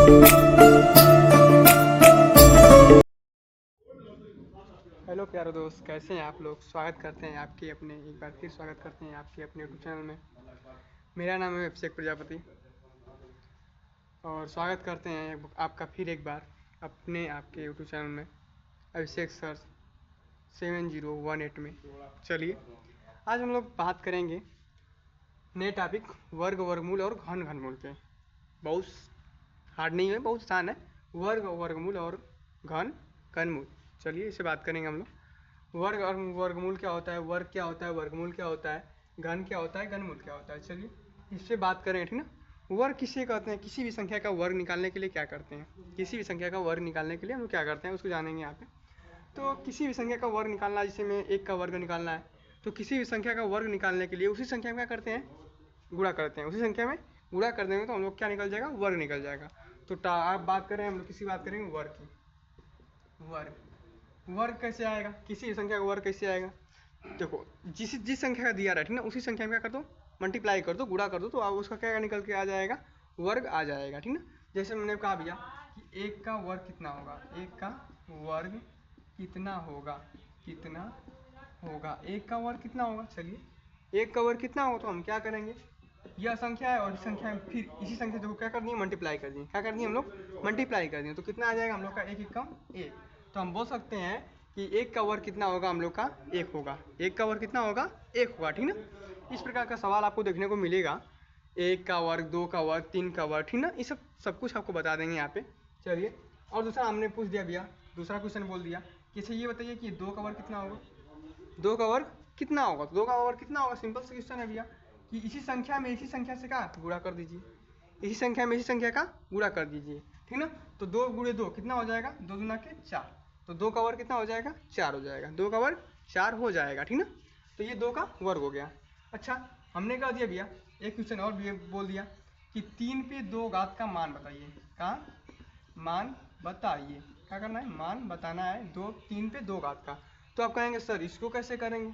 Hello प्यारे दोस्त, कैसे हैं आप लोग। स्वागत करते हैं आपके अपने एक बार फिर स्वागत करते हैं आपके अपने यूट्यूब चैनल में। मेरा नाम है अभिषेक प्रजापति और स्वागत करते हैं आपका फिर एक बार अपने आपके यूट्यूब चैनल में अभिषेक सर 7018 में। चलिए आज हम लोग बात करेंगे नए टॉपिक वर्ग, वर्गमूल और घन, घनमूल पे। बहुत हार्ड नहीं है, बहुत आसान है। वर्ग, वर्गमूल और घन, घनमूल। चलिए इसे बात करेंगे हम लोग। वर्ग और वर्गमूल क्या होता है, वर्ग क्या होता है, वर्गमूल क्या होता है, घन क्या होता है, घनमूल क्या होता है। चलिए इससे बात करें, ठीक ना। वर्ग किसे कहते हैं, किसी भी संख्या का वर्ग निकालने के लिए क्या करते हैं, किसी भी संख्या का वर्ग निकालने के लिए हम क्या करते हैं उसको जानेंगे यहाँ पे। तो किसी भी संख्या का वर्ग निकालना, जैसे में एक का वर्ग निकालना है तो किसी भी संख्या का वर्ग निकालने के लिए उसी संख्या में क्या करते हैं, गुणा करते हैं। उसी संख्या में गुणा कर देंगे तो हम लोग क्या निकल जाएगा, वर्ग निकल जाएगा। तो आप बात करें, हम लोग किसी बात करेंगे वर्ग की। वर्ग, वर्ग कैसे आएगा, किसी भी संख्या का वर्ग कैसे आएगा। देखो जिस जिस संख्या का दिया रहा है, ठीक ना, उसी संख्या में क्या कर दो, मल्टीप्लाई कर दो, गुणा कर दो, तो आप उसका क्या निकल के आ जाएगा, वर्ग आ जाएगा, ठीक ना। जैसे मैंने कहा भैया कि एक का वर्ग कितना होगा, एक का वर्ग कितना होगा, कितना होगा, एक का वर्ग कितना होगा। चलिए एक का वर्ग कितना होगा तो हम क्या करेंगे, यह संख्या है और इस संख्या में फिर इसी संख्या को क्या कर दिए, मल्टीप्लाई कर दिए। क्या कर दिए हम लोग, मल्टीप्लाई कर दिए। तो कितना आ जाएगा हम लोग का, एक एक कम एक। तो हम बोल सकते हैं कि एक का वर्ग कितना होगा, हम लोग का एक होगा। एक का वर्ग कितना होगा, एक होगा, ठीक ना। इस प्रकार का सवाल आपको देखने को मिलेगा, एक का वर्ग, दो का वर्ग, तीन का वर्ग, ठीक ना। ये सब कुछ आपको बता देंगे यहाँ पे। चलिए और दूसरा हमने पूछ दिया भैया, दूसरा क्वेश्चन बोल दिया कि अच्छा ये बताइए कि दो का वर्ग कितना होगा, दो का वर्ग कितना होगा। तो दो का वर्ग कितना होगा, सिंपल सा क्वेश्चन है भैया कि इसी संख्या में इसी संख्या से का गुणा कर दीजिए, इसी संख्या में इसी संख्या का गुणा कर दीजिए, ठीक ना। तो दो गुणे दो कितना हो जाएगा, दो दूना के चार। तो दो का वर्ग कितना हो जाएगा, चार हो जाएगा। दो का वर्ग चार हो जाएगा, ठीक ना। तो ये दो का वर्ग हो गया। अच्छा हमने कह दिया भैया, एक क्वेश्चन और भी बोल दिया कि तीन पे दो घात का मान बताइए, का मान बताइए। क्या करना है, मान बताना है, दो तीन पे दो घात का। तो आप कहेंगे सर इसको कैसे करेंगे,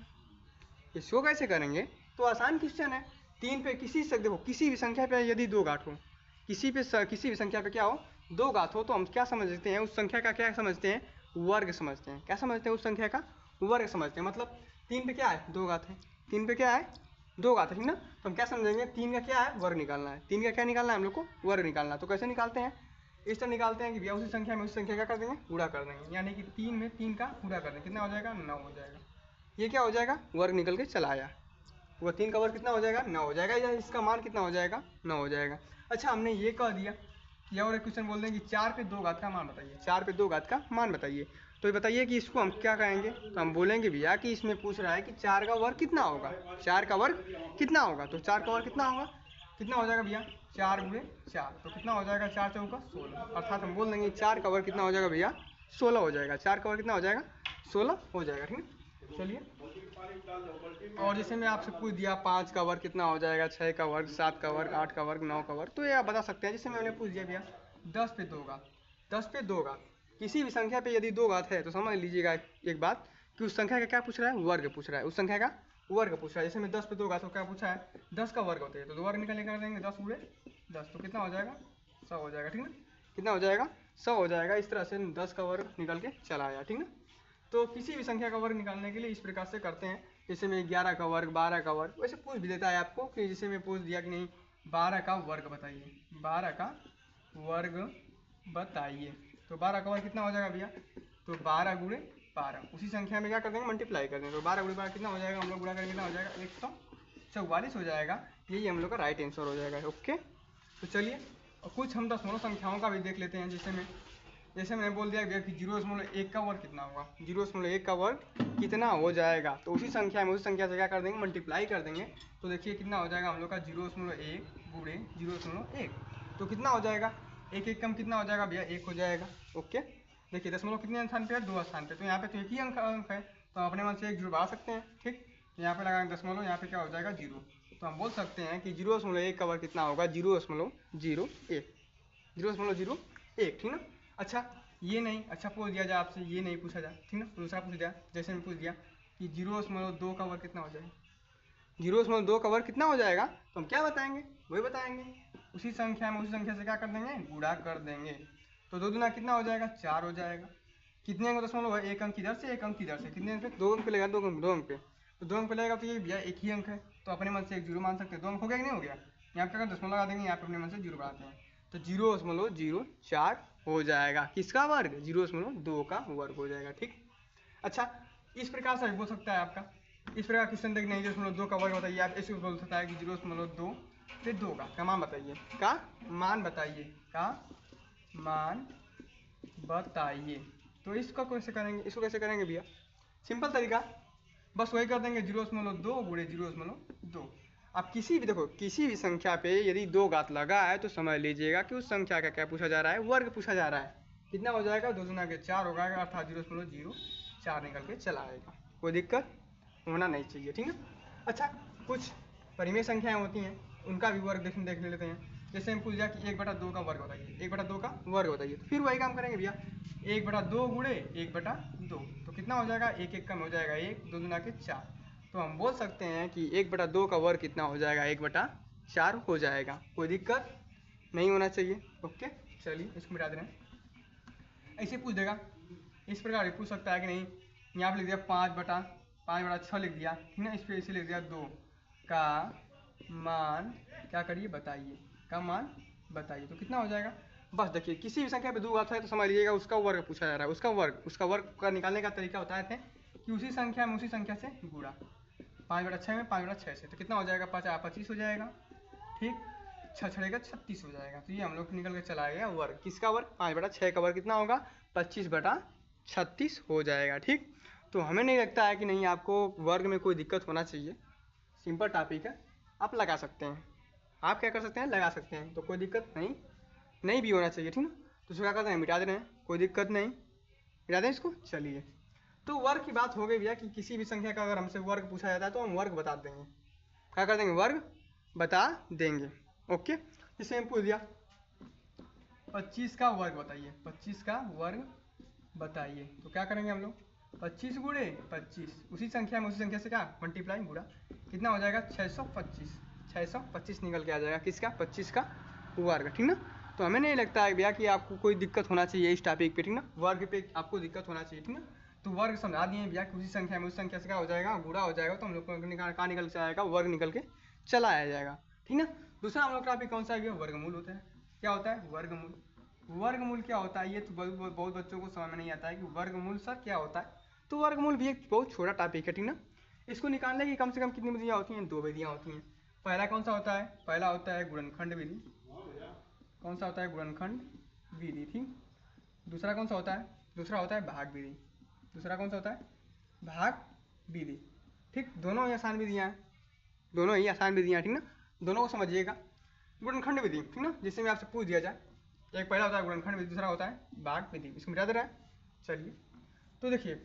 इसको कैसे करेंगे। तो आसान क्वेश्चन है। तीन पे किसी से देखो, किसी भी संख्या पे यदि दो घात हो, किसी भी संख्या पे क्या हो, दो घात हो, तो हम क्या समझते हैं, उस संख्या का क्या समझते हैं, वर्ग समझते हैं। क्या समझते हैं, उस संख्या का वर्ग समझते हैं। मतलब तीन पे क्या है, दो घात है, तीन पे क्या है, दो घात है, ठीक ना। तो हम क्या समझेंगे, तीन का क्या है, वर्ग निकालना है। तीन का क्या निकालना है हम लोग को, वर्ग निकालना है। तो कैसे निकालते हैं, इस तरह निकालते हैं कि भैया उसी संख्या में उसी संख्या क्या कर देंगे, गुणा कर देंगे। यानी कि तीन में तीन का गुणा कर देंगे, कितना हो जाएगा, नौ हो जाएगा। ये क्या हो जाएगा, वर्ग निकल के चला आया। वो तीन का वर्ग कितना हो जाएगा, नौ हो जाएगा, या इसका मान कितना हो जाएगा, नौ हो जाएगा। अच्छा हमने ये कह दिया कि और एक क्वेश्चन बोल दें कि चार पे दो घात का मान बताइए, चार पे दो घात का मान बताइए। तो ये बताइए कि इसको हम क्या कहेंगे, तो हम बोलेंगे भैया कि इसमें पूछ रहा है कि चार का वर्ग कितना होगा, चार का वर्ग कितना होगा। तो चार का वर्ग कितना होगा, कितना हो जाएगा भैया, चार गुणे चार, तो कितना हो जाएगा, चार चौका 16। अर्थात हम बोल देंगे चार का वर्ग कितना हो जाएगा भैया, 16 हो जाएगा। चार का वर्ग कितना हो जाएगा, 16 हो जाएगा, ठीक है। चलिए और जैसे मैं आपसे पूछ दिया पाँच का वर्ग कितना हो जाएगा, छः का वर्ग, सात का वर्ग, आठ का वर्ग, नौ का वर्ग, तो ये आप बता सकते हैं। जैसे मैंने पूछ दिया भैया दस पे दो घात, दस पे दो घात, किसी भी संख्या पे यदि दो घात है तो समझ लीजिएगा एक बात कि उस संख्या का क्या पूछ रहा है, वर्ग पूछ रहा है, उस संख्या का वर्ग पूछ रहा है। जैसे मैं दस पे दो घात को क्या पूछा है, दस का वर्ग होता है, तो दो वर्ग निकल कर देंगे, दस गुणे दस, तो कितना हो जाएगा, 100 हो जाएगा, ठीक ना। कितना हो जाएगा, 100 हो जाएगा। इस तरह से 10 का वर्ग निकल के चला आया, ठीक ना। तो किसी भी संख्या का वर्ग निकालने के लिए इस प्रकार से करते हैं। जैसे मैं 11 का वर्ग, 12 का वर्ग, वैसे पूछ भी देता है आपको कि जैसे मैं पूछ दिया कि नहीं 12 का वर्ग बताइए, 12 का वर्ग बताइए। तो 12 का वर्ग कितना हो जाएगा भैया, तो 12 गुणे 12, उसी संख्या में क्या कर देंगे, मल्टीप्लाई कर देंगे। तो 12 गुणे 12 कितना हो जाएगा, हम लोग गुणा करेंगे कितना हो जाएगा, 144 हो जाएगा। यही हम लोग का राइट आंसर हो जाएगा। ओके तो चलिए और कुछ हम दशमलव संख्याओं का भी देख लेते हैं। जैसे मैंने बोल दिया गया कि 0.1 का वर्ग कितना होगा, 0.1 का वर्ग कितना हो जाएगा। तो उसी संख्या में उसी संख्या से क्या कर देंगे, मल्टीप्लाई कर देंगे। तो देखिए कितना हो जाएगा हम लोग का 0.1 गुणे 0.1, तो कितना हो जाएगा, एक एक कम कितना हो जाएगा भैया, एक हो जाएगा। ओके देखिए दशमलव कितने स्थान पे है, दो स्थान पे, तो यहाँ पे तो एक ही अंक है, तो अपने मन से एक जुड़वा सकते हैं। ठीक यहाँ पे लगाएंगे दशमलव, यहाँ पे क्या हो जाएगा, जीरो। तो हम बोल सकते हैं कि 0.1 का वर्ग कितना होगा, 0.01, 0.01, ठीक ना। अच्छा ये नहीं, अच्छा पूछ दिया जाए आपसे, ये नहीं पूछा जाए, ठीक ना, दूसरा पूछ दिया। जैसे मैं पूछ दिया कि 0.2 का वर्ग कितना हो जाएगा, 0.2 का वर्ग कितना हो जाएगा, तो हम क्या बताएंगे, वही बताएंगे उसी संख्या में उसी संख्या से क्या कर देंगे, गुणा कर देंगे। तो 2 दूना कितना हो जाएगा, 4 हो जाएगा। कितने अंक दशमलव है, एक अंक इधर से एक अंक इधर से, कितने अंक पे, 2 अंक पे लगेगा, 2 अंक पे। तो 2 अंक पे लगेगा तो ये भैया एक ही अंक है, तो अपने मन से एक जीरो मान सकते हैं। 2 अंक हो गया कि नहीं हो गया। यहाँ पे अगर दशमलव लगा देंगे, यहाँ पे अपने मन से जीरो बनाते हैं, तो 0.04 हो जाएगा। किसका वर्ग, 0.2 का वर्ग हो जाएगा। ठीक, अच्छा इस प्रकार से बोल सकता है आपका, इस प्रकार क्वेश्चन देख नहीं 0.2 का वर्ग बताइए, आप ऐसे बोल सकता है कि 0.2 पे 2 का मान बताइए, का मान बताइए, का मान बताइए। तो इसको कैसे करेंगे, इसको कैसे करेंगे भैया, सिंपल तरीका, बस वही कर देंगे 0.2 गुणे 0.2। अब किसी भी देखो, किसी भी संख्या पे यदि 2 घात लगा है तो समझ लीजिएगा कि उस संख्या का क्या पूछा जा रहा है, वर्ग पूछा जा रहा है। कितना हो जाएगा, 2 दूना के 4 होगा, अर्थात 0.04 निकल के चला आएगा। कोई दिक्कत होना नहीं चाहिए। ठीक है, अच्छा कुछ परिमेय संख्याएं होती हैं, उनका भी वर्ग देख लेते हैं। जैसे हम पूछ दिया कि 1/2 का वर्ग बताइए, 1/2 का वर्ग बताइए, तो फिर वही काम करेंगे भैया, 1/2 गुणे 1/2, तो कितना हो जाएगा, 1 1 कम हो जाएगा 1, 2 दूना के 4। तो हम बोल सकते हैं कि 1/2 का वर्ग कितना हो जाएगा, 1/4 हो जाएगा। कोई दिक्कत नहीं होना चाहिए। ओके, चलिए इसको मिटा दे रहे हैं। ऐसे पूछ देगा, इस प्रकार पूछ सकता है कि नहीं, यहाँ पे लिख दिया 5/6 लिख दिया, ठीक ना, इस पर इसे लिख दिया 2 का मान क्या करिए बताइए, का मान बताइए, तो कितना हो जाएगा। बस देखिए, किसी भी संख्या पे 2 घात है तो समझ लीजिएगा उसका वर्ग पूछा जा रहा है। उसका वर्ग का निकालने का तरीका होता है कि उसी संख्या में उसी संख्या से गुणा, 5/6 में 5/6 से, तो कितना हो जाएगा, 5×25 हो जाएगा। ठीक, 6 छड़ेगा 36 हो जाएगा। तो ये हम लोग निकल के चला गया वर्ग, किसका वर्ग, 5/6 का वर्ग कितना होगा, 25/36 हो जाएगा। ठीक, तो हमें नहीं लगता है कि नहीं आपको वर्ग में कोई दिक्कत होना चाहिए, सिंपल टॉपिक है, आप लगा सकते हैं, आप क्या कर सकते हैं, लगा सकते हैं, तो कोई दिक्कत नहीं भी होना चाहिए। ठीक ना, तो इसको क्या करते हैं, मिटा दे रहे हैं, कोई दिक्कत नहीं, मिटा दें इसको। चलिए, तो वर्ग की बात हो गई भैया कि किसी भी संख्या का अगर हमसे वर्ग पूछा जाता है तो हम वर्ग बता देंगे, क्या कर देंगे, वर्ग बता देंगे। ओके, जैसे हम पूछ दिया 25 का वर्ग बताइए, 25 का वर्ग बताइए, तो क्या करेंगे हम लोग, 25 गुणे 25, उसी संख्या में उसी संख्या से क्या मल्टीप्लाई गुणा, कितना हो जाएगा, 625 निकल के आ जाएगा, किसका, 25 का वर्ग। ठीक ना, तो हमें नहीं लगता है भैया कि आपको कोई दिक्कत होना चाहिए इस टॉपिक पे। ठीक ना, वर्ग पे आपको दिक्कत होना चाहिए। ठीक ना, तो वर्ग समझा दिए भैया कि उसी संख्या में उस संख्या से क्या हो जाएगा, गुणा हो जाएगा, तो हम लोग को कहाँ निकल के आएगा, वर्ग निकल के चला आ जाएगा। ठीक ना, दूसरा हम लोग टॉपिक कौन सा है, वर्गमूल होता है। क्या होता है, वर्गमूल। वर्गमूल क्या होता है, ये तो बहुत बच्चों को समझ में नहीं आता है कि वर्गमूल सर क्या होता है। तो वर्गमूल भी एक बहुत छोटा टॉपिक है। ठीक ना, इसको निकालने की कम से कम कितनी विधियाँ होती हैं, 2 विधियाँ होती हैं। पहला कौन सा होता है, पहला होता है गुणनखंड विधि। कौन सा होता है, गुणनखंड विधि। ठीक, दूसरा कौन सा होता है, दूसरा होता है भाग विधि। दूसरा कौन सा होता है, भाग विधि। ठीक, दोनों ही आसान विधियाँ हैं, दोनों ही आसान विधियाँ। ठीक ना, दोनों को समझिएगा। गुणनखंड विधि, ठीक ना, जिससे मैं आपसे पूछ दिया जाए, एक पहला होता है गुणनखंड विधि, दूसरा होता है भाग विधि, इसको मिटा दे रहा है। चलिए, तो देखिए,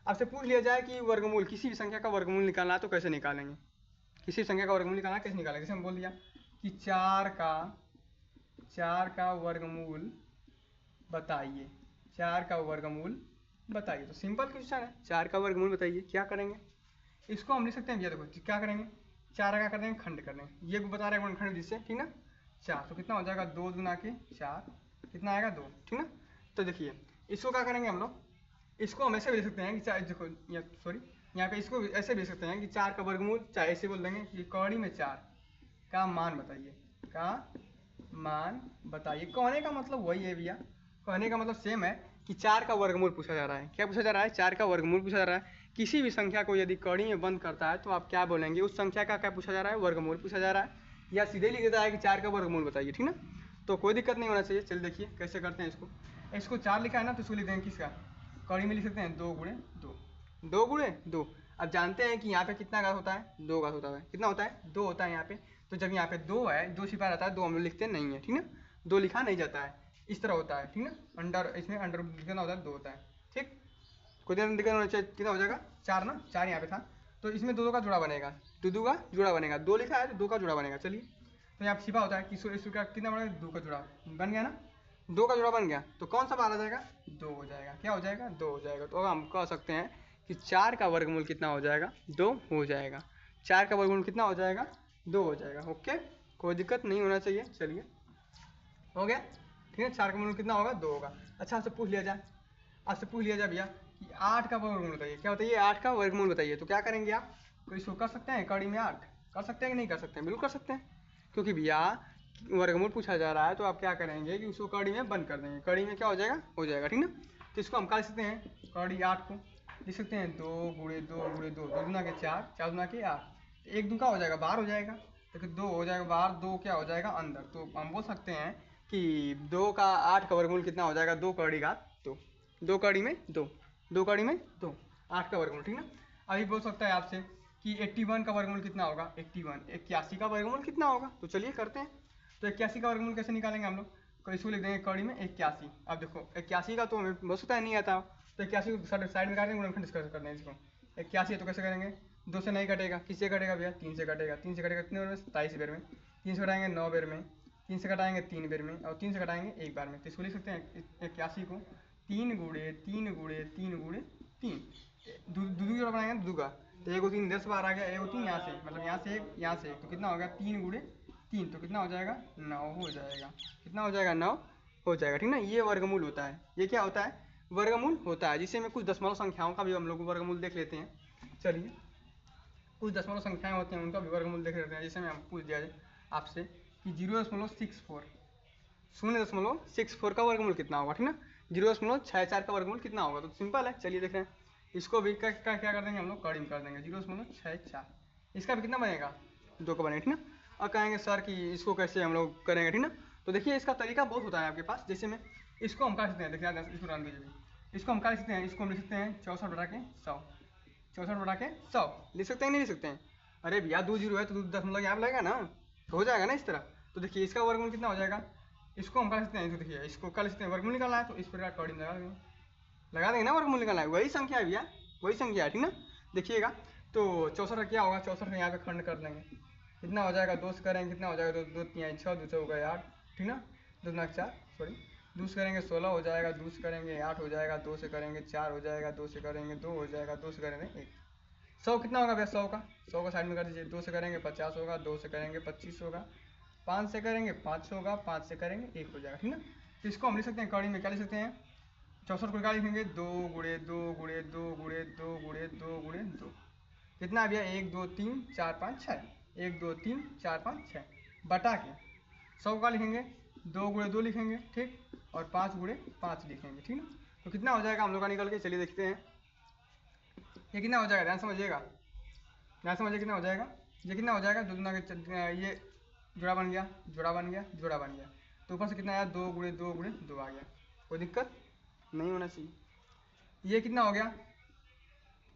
आपसे पूछ लिया जाए कि वर्गमूल, किसी भी संख्या का वर्गमूल निकालना है तो कैसे निकालेंगे, किसी संख्या का वर्गमूल निकालना कैसे निकालेंगे। जैसे हम बोल दिया कि 4 का वर्गमूल बताइए, 4 का वर्गमूल बताइए, तो सिंपल क्वेश्चन है, 4 का वर्गमूल बताइए, क्या करेंगे, इसको हम लिख सकते हैं भैया, देखो क्या करेंगे, 4 का कर देंगे खंड कर देंगे, ये बता रहे हैं गुणनखंड विधि से। ठीक ना, 4, तो कितना हो जाएगा, 2 दूना के 4, कितना आएगा 2। ठीक ना, तो देखिए इसको क्या करेंगे हम लोग, इसको हम ऐसे भी लिख सकते हैं कि चाहे देखो सॉरी, यहाँ पे इसको ऐसे भी लिख सकते हैं कि 4 का वर्गमूल, चाहे ऐसे बोल देंगे कि कौड़ी में 4 का मान बताइए, का मान बताइए। कहने का मतलब वही है भैया, कहने का मतलब सेम है कि 4 का वर्गमूल पूछा जा रहा है। क्या पूछा जा रहा है, 4 का वर्गमूल पूछा जा रहा है। किसी भी संख्या को यदि कड़ी में बंद करता है तो आप क्या बोलेंगे, उस संख्या का क्या पूछा जा रहा है, वर्गमूल पूछा जा रहा है, या सीधे लिख देता है कि 4 का वर्गमूल बताइए। ठीक ना, तो कोई दिक्कत नहीं होना चाहिए। चलिए देखिए कैसे करते हैं इसको 4 लिखा है ना, तो इसको लिख देंगे किसका, कड़ी में लिख सकते हैं 2 गुणे 2, 2 गुणे 2। अब जानते हैं कि यहाँ पे कितना घात होता है, 2 घात होता है, कितना होता है, 2 होता है यहाँ पे। तो जब यहाँ पे 2 है, 2 छिपा रहता है, 2 हम लोग लिखते नहीं है। ठीक ना, 2 लिखा नहीं जाता है, इस तरह होता है। ठीक ना, अंडर, इसमें अंडर लिखना होता है, 2 होता है। ठीक, कोई दिक्कत होना चाहिए, कितना हो जाएगा, 4 ना, 4 यहाँ पे था, तो इसमें 2 का जुड़ा बनेगा, 2 का जुड़ा बनेगा, 2 लिखा है तो 2 का जुड़ा बनेगा। चलिए, तो यहाँ छिपा होता है कि इसका कितना बनेगा, 2 का जुड़ा बन गया ना, 2 का जुड़ा बन गया, तो कौन सा बाहर आ जाएगा, 2 हो जाएगा। क्या हो जाएगा, 2 हो जाएगा। तो हम कह सकते हैं कि 4 का वर्गमूल कितना हो जाएगा, 2 हो जाएगा। 4 का वर्गमूल कितना हो जाएगा, 2 हो जाएगा। ओके, कोई दिक्कत नहीं होना चाहिए। चलिए हो गया, ठीक है। 4 का वर्गमूल कितना होगा? 2 होगा। अच्छा आपसे पूछ लिया जाए भैया कि 8 का वर्गमूल बताइए। क्या बताइए? 8 का वर्गमूल बताइए। तो क्या करेंगे आप? कोई इसको कर सकते हैं कड़ी में 8 कर सकते हैं कि नहीं कर सकते हैं? बिल्कुल कर सकते हैं, क्योंकि भैया वर्गमूल पूछा जा रहा है। तो आप क्या करेंगे कि उसको कड़ी में बंद कर देंगे। कड़ी में क्या हो जाएगा? हो जाएगा, ठीक ना। तो इसको हम क्या लिख सकते हैं? कड़ी 8 को लिख सकते हैं 2 गुणे 2 गुणे 2, 2 दूना के 4, 4 दूना के 8, एक दूना हो जाएगा बाहर हो जाएगा, तो 2 हो जाएगा बाहर, 2 क्या हो जाएगा? अंदर। तो हम बोल सकते हैं कि 2 का 8 का वर्गमूल कितना हो जाएगा? 2 कड़ी घात 2, 2 कड़ी में 2, 2 कड़ी में 2, 8 का वर्गमूल, ठीक ना। अभी बोल सकता है आपसे कि 81 का वर्गमूल कितना होगा? 81 का वर्गमूल कितना होगा? तो चलिए करते हैं। तो 81 का वर्गमूल कैसे निकालेंगे हम लोग? तो इसको लिख देंगे कड़ी में 81। अब देखो 81 का तो हमें बहुत सकता है नहीं आता, तो 81 को साइड में काटेंगे, गुणनखंड डिस्कस करते हैं इसको। 81 है तो कैसे करेंगे? 2 से नहीं कटेगा, किससे कटेगा भैया? 3 से कटेगा। 3 से कटेगा कितने बार में? 27 बार में। 3 से कटाएंगे 9 बार में, 3 से कटाएंगे 3 बार में, और 3 से कटाएंगे 1 बार में। तो इसको लिख सकते हैं 81 को 3 गुणे 3 गुणे 3 गुणे 3, दू जोड़ा बनाएंगे दूगा, तो एगो 3 10 बार आ गया, एगो 3 यहाँ से, मतलब यहाँ से एक यहाँ से एक, तो कितना हो गया? 3 गुणे 3, तो कितना हो जाएगा? 9 हो जाएगा। कितना हो जाएगा? 9 हो जाएगा, ठीक ना। ये वर्गमूल होता है। ये क्या होता है? वर्गमूल होता है, जिससे में कुछ दशमलव संख्याओं का भी हम लोग वर्गमूल देख लेते हैं। चलिए कुछ दशमलव संख्याएं होती हैं उनका भी वर्गमूल देख लेते हैं। जैसे मैं पूछ दिया जाए आपसे कि 0.64, 0.64 का वर्गमूल कितना होगा, ठीक ना। 0.64 का वर्गमूल कितना होगा? तो सिंपल है, चलिए देख रहे हैं। इसको भी क्या कर देंगे हम लोग? कड़ी में कर देंगे 0.64। इसका भी कितना बनेगा? 2 का बनेगा, ठीक ना। और कहेंगे सर कि इसको कैसे हम लोग करेंगे, ठीक ना। तो देखिए इसका तरीका बहुत होता है आपके पास। जैसे में इसको हम कर सकते हैं, देखिए इसको रन दीजिए। इसको हम कर सकते हैं, इसको हम लिख सकते हैं 64 बटा के 100, 64 बटा के 100 लिख सकते हैं, नहीं लिख सकते हैं? अरे भैया 2 जीरो है तो 10 यहाँ लगेगा ना, तो हो जाएगा ना इस तरह। तो देखिए इसका वर्गमूल कितना हो जाएगा? इसको हम कर सकते हैं, इसको देखिए, इसको कर सकते हैं वर्गमूल निकालना है, तो इस प्रकार कड़ी लगा देंगे ना, वर्गमूल निकालना है। वही संख्या है भैया, वही संख्या है, ठीक ना। देखिएगा तो 64 क्या होगा? 64 यहाँ पे खंड कर देंगे, कितना हो जाएगा? 2 से करेंगे कितना हो जाएगा? 2 3 6, 2 4 गए 8, ठीक ना। 2 4 सॉरी, 2 से करेंगे 16 हो जाएगा, 2 से करेंगे 8 हो जाएगा, 2 से करेंगे 4 हो जाएगा, 2 से करेंगे 2 हो जाएगा, 2 से करेंगे 1। 100 कितना होगा भैया? 100 का, 100 का साइड में कर दीजिए। 2 से करेंगे 50 होगा, 2 से करेंगे 25 होगा, 5 से करेंगे 5 होगा, 5 से करेंगे 1 हो जाएगा, ठीक ना। तो इसको हम लिख सकते हैं कड़ी में, क्या लिख सकते हैं? 64 को क्या लिखेंगे? 2 गुणे 2 गुणे 2 गुणे 2 गुणे 2 गुणे 2, कितना है भैया? 1 2 3 4 5 6, 1 2 3 4 5 6 बटा के 100 का लिखेंगे, 2 गुणे 2 लिखेंगे, ठीक, और 5 गुणे 5 लिखेंगे, ठीक ना। तो कितना हो जाएगा हम लोग का निकल के? चलिए देखते हैं ये कितना हो जाएगा। ध्यान समझिएगा, ध्यान समझिए कितना हो जाएगा। ये कितना हो जाएगा? 2 दूना के ये जोड़ा बन गया, जोड़ा बन गया, जोड़ा बन गया, तो ऊपर से कितना आया? 2 गुणे 2 गुणे 2 आ गया। कोई दिक्कत नहीं होना चाहिए। ये कितना हो गया?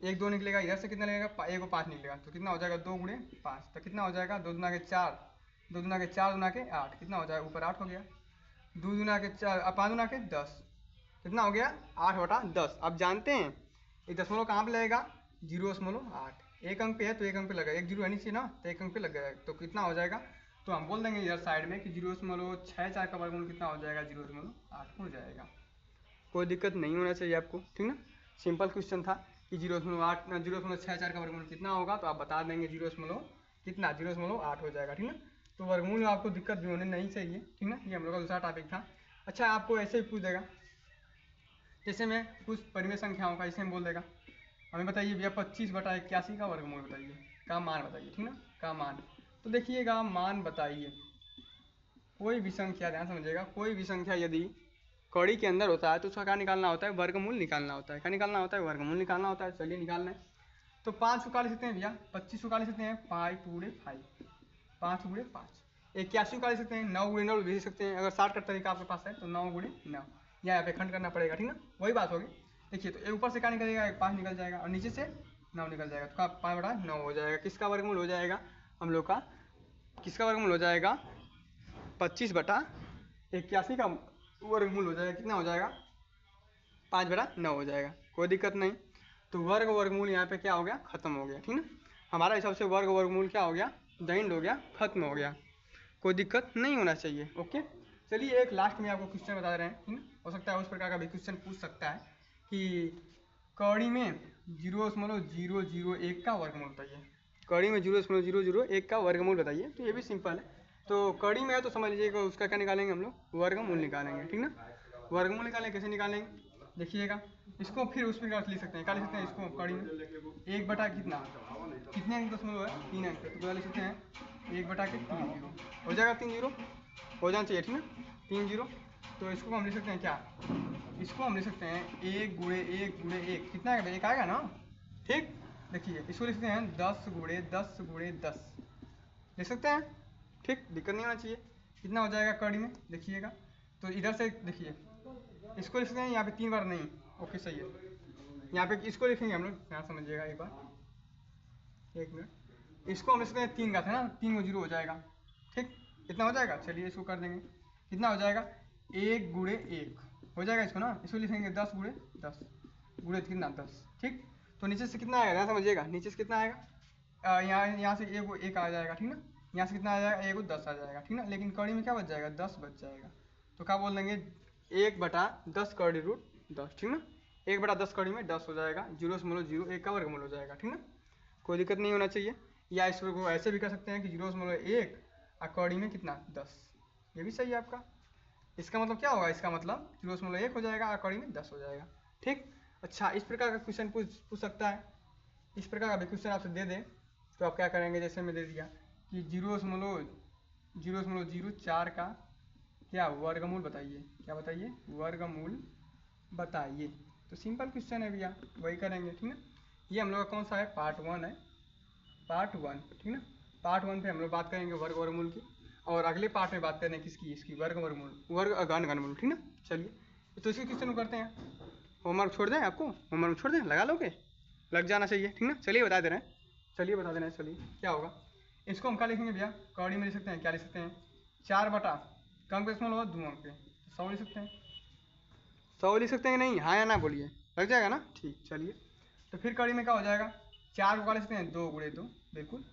1 2 निकलेगा, इधर से कितना लगेगा? 1 को 5 निकलेगा, तो कितना हो जाएगा? 2 गुणे 5, तो कितना हो जाएगा? 2 दूना के 4, 2 दूना के 4 दूना के 8, कितना हो जाएगा? ऊपर 8 हो गया। 2 दूना के 4, 5 दूना के 10, कितना हो गया? 8 बटा 10। अब जानते हैं ये दशमलव कहाँ पे लगेगा? 0.8, एक अंक पे है तो एक अंक पे लगेगा, एक जीरो है नीचे ना, तो एक अंक पे लग गया, तो कितना हो जाएगा? तो हम बोल देंगे इधर साइड में कि 0.64 का वर्गमूल कितना हो जाएगा? 0.8 हो जाएगा। कोई दिक्कत नहीं होना चाहिए आपको, ठीक ना। सिंपल क्वेश्चन था कि 0.64 का वर्गमूल कितना होगा, तो आप बता देंगे 0.8 हो जाएगा, ठीक ना। तो वर्गमूल में आपको दिक्कत भी होनी नहीं चाहिए, ठीक ना। ये हम लोग का दूसरा टॉपिक था। अच्छा आपको ऐसे ही पूछ देगा, जैसे मैं कुछ परिमेय संख्याओं का, इसे हम बोल देगा हमें बताइए भैया 25 बटा 81 का वर्गमूल बताइए, का मान बताइए, ठीक ना, का मान। तो देखिएगा मान बताइए, कोई भी संख्या, ध्यान समझिएगा, कोई भी संख्या यदि कड़ी के अंदर होता है तो उसका क्या निकालना होता है? वर्गमूल निकालना होता है। क्या निकालना होता है? वर्गमूल निकालना होता है। चलिए निकालना है। तो 5 को क्या लिख सकते हैं भैया? 25 को क्या लिख सकते हैं? 5 गुणे 5, 5 गुणे 5। 81 को क्या लिख सकते हैं? 9 गुणे 9 भी लिख सकते हैं, अगर शॉर्टकट तरीका आपके पास है तो 9 गुणे 9, यहाँ पे खंड करना पड़ेगा, ठीक ना, वही बात होगी। देखिए तो ऊपर से क्या निकलेगा? 5 निकल जाएगा, और नीचे से 9 निकल जाएगा, तो 5 बटा 9 हो जाएगा। किसका वर्गमूल हो जाएगा हम लोग का? किसका वर्गमूल हो जाएगा? 25 बटा 81 का वर्गमूल हो जाएगा। कितना हो जाएगा? 5 बटा 9 हो जाएगा। कोई दिक्कत नहीं। तो वर्ग वर्गमूल यहाँ पे क्या हो गया? खत्म हो गया, ठीक ना। हमारा हिसाब से वर्ग वर्गमूल क्या हो गया? द एंड हो गया, खत्म हो गया। कोई दिक्कत नहीं होना चाहिए। ओके, चलिए एक लास्ट में आपको क्वेश्चन बता रहे हैं, ठीक ना। हो सकता है उस प्रकार का भी क्वेश्चन पूछ सकता है कि कौड़ी में 0.001 का वर्गमूल बताइए। कौड़ी में 0.001 का वर्गमूल बताइए। तो ये भी सिंपल है, तो कड़ी में है तो समझ लीजिएगा उसका क्या निकालेंगे हम लोग, वर्गमूल निकालेंगे, ठीक ना। वर्गमूल निकालेंगे, कैसे निकालेंगे देखिएगा। इसको फिर उस प्रकार लिख सकते हैं, क्या लिख सकते हैं इसको कड़ी में, 1 बटा कितना, कितने अंक दशमलव है, 3 अंक, तो क्या लिख सकते हैं 1/3 जीरो, हो जाएगा 3 जीरो, हो जाना चाहिए, ठीक ना, 3 जीरो। तो इसको हम लिख सकते हैं क्या, इसको हम लिख सकते हैं 1 गुणे 1 गुणे 1, कितना आएगा, 1 आएगा ना, ठीक। देखिए इसको लिख सकते हैं 10 गुणे 10 गुणे 10, लिख सकते हैं, ठीक, दिक्कत नहीं होना चाहिए। कितना हो जाएगा कड़ी में देखिएगा। तो इधर से देखिए इसको लिख सकते हैं यहाँ पे 3 बार नहीं, ओके सही है। यहाँ पे इसको लिखेंगे हम लोग, यहाँ समझिएगा एक बार, 1 मिनट, इसको हम लिख सकते हैं 3 का था ना, 3 को 0 हो जाएगा, ठीक, कितना हो जाएगा, चलिए इसको कर देंगे, कितना हो जाएगा 1 गुणे 1 हो जाएगा इसको ना, इसको लिखेंगे 10 गुणे 10 गुणे कितना 10, ठीक। तो नीचे से कितना आएगा, समझिएगा नीचे से कितना आएगा, यहाँ से 1 आ जाएगा, ठीक ना, यहाँ से कितना आ जाएगा 1 10 आ जाएगा, ठीक ना, लेकिन कड़ी में क्या बच जाएगा, 10 बच जाएगा। तो क्या बोल देंगे 1/10 कड़ी रूट 10, ठीक ना, 1/10 कड़ी में 10 हो जाएगा, 0.01 का वर्गमूल हो जाएगा, ठीक ना, कोई दिक्कत नहीं होना चाहिए। या इसको ऐसे भी कर सकते हैं कि 0.1 और कड़ी में कितना 10, ये भी सही है आपका। इसका मतलब क्या होगा, इसका मतलब 0.1 हो जाएगा और कड़ी में 10 हो जाएगा, ठीक। अच्छा, इस प्रकार का क्वेश्चन पूछ सकता है, इस प्रकार का भी क्वेश्चन आपसे दे दे तो आप क्या करेंगे, जैसे मैं दे दिया कि 0.04 का क्या वर्गमूल बताइए, क्या बताइए, वर्गमूल बताइए। तो सिंपल क्वेश्चन है भैया, वही करेंगे, ठीक ना। ये हम लोग का कौन सा है, पार्ट 1 है, पार्ट 1, ठीक ना। पार्ट 1 पे हम लोग बात करेंगे वर्ग वर्गमूल की, और अगले पार्ट में बात करेंगे किसकी, इसकी वर्ग वर्गमूल, वर्ग घन घनमूल, ठीक ना। चलिए तो इसके क्वेश्चन करते हैं। होमवर्क छोड़ दें, आपको होमवर्क छोड़ दें, लगा लोगे, लग जाना चाहिए, ठीक ना। चलिए बता दे रहे हैं, चलिए बता दे रहे हैं, चलिए क्या होगा। इसको हम क्या लिखेंगे भैया, कौड़ी में लिख सकते हैं, क्या लिख सकते हैं 4 कम दशमलव होगा 2 अंक पे 100 लिख सकते हैं, 100 लिख सकते हैं कि नहीं, हाँ या ना बोलिए, लग जाएगा ना, ठीक। चलिए तो फिर कड़ी में क्या हो जाएगा, 4 को क्या लिख सकते हैं 2 गुणे 2, बिल्कुल,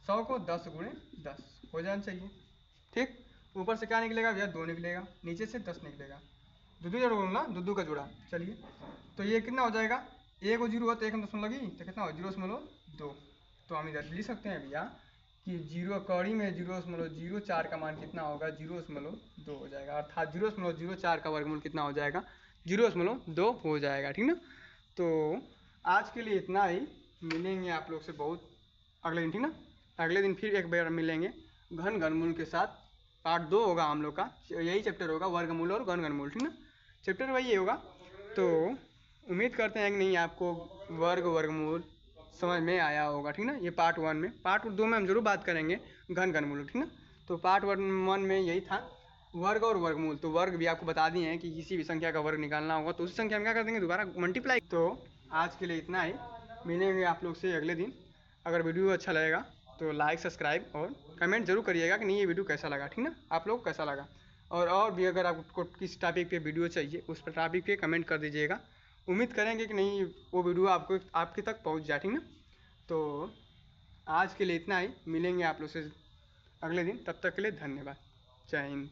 100 को 10 गुणे 10 हो जाना चाहिए, ठीक। ऊपर से क्या निकलेगा भैया, 2 निकलेगा, नीचे से 10 निकलेगा, दो जोड़ा ना, दो का जोड़ा। चलिए तो ये कितना हो जाएगा, 1 को 0 हो तो 1 दशमलव लगी, तो कितना हो 0.2, तो हम इधर लिख सकते हैं भैया कि 0 कड़ी में 0.04 का मान कितना होगा, 0.2 हो जाएगा, अर्थात 0.04 का वर्गमूल कितना हो जाएगा, 0.2 हो जाएगा, ठीक ना। तो आज के लिए इतना ही, मिलेंगे आप लोग से बहुत अगले दिन, ठीक ना, अगले दिन फिर एक बार मिलेंगे घन घनमूल के साथ। पार्ट 2 होगा हम लोग का, यही चैप्टर होगा, वर्गमूल और घन घनमूल, ठीक ना, चैप्टर वही होगा। तो उम्मीद करते हैं कि नहीं आपको वर्ग वर्गमूल समझ में आया होगा, ठीक ना। ये पार्ट 1 में, पार्ट 2 में हम जरूर बात करेंगे घन घनमूल, ठीक ना। तो पार्ट 1 में यही था वर्ग और वर्गमूल। तो वर्ग भी आपको बता दिए हैं कि किसी भी संख्या का वर्ग निकालना होगा तो उसी संख्या में क्या कर देंगे, दोबारा मल्टीप्लाई। तो आज के लिए इतना ही, मिलेंगे आप लोग से अगले दिन। अगर वीडियो अच्छा लगेगा तो लाइक सब्सक्राइब और कमेंट जरूर करिएगा कि नहीं ये वीडियो कैसा लगा, ठीक ना, आप लोग कैसा लगा। और भी अगर आपको किस टॉपिक पे वीडियो चाहिए उस पर टॉपिक पे कमेंट कर दीजिएगा, उम्मीद करेंगे कि नहीं वो वीडियो आपके तक पहुंच जाए, ठीक ना। तो आज के लिए इतना ही, मिलेंगे आप लोग से अगले दिन, तब तक के लिए धन्यवाद, जय हिंद।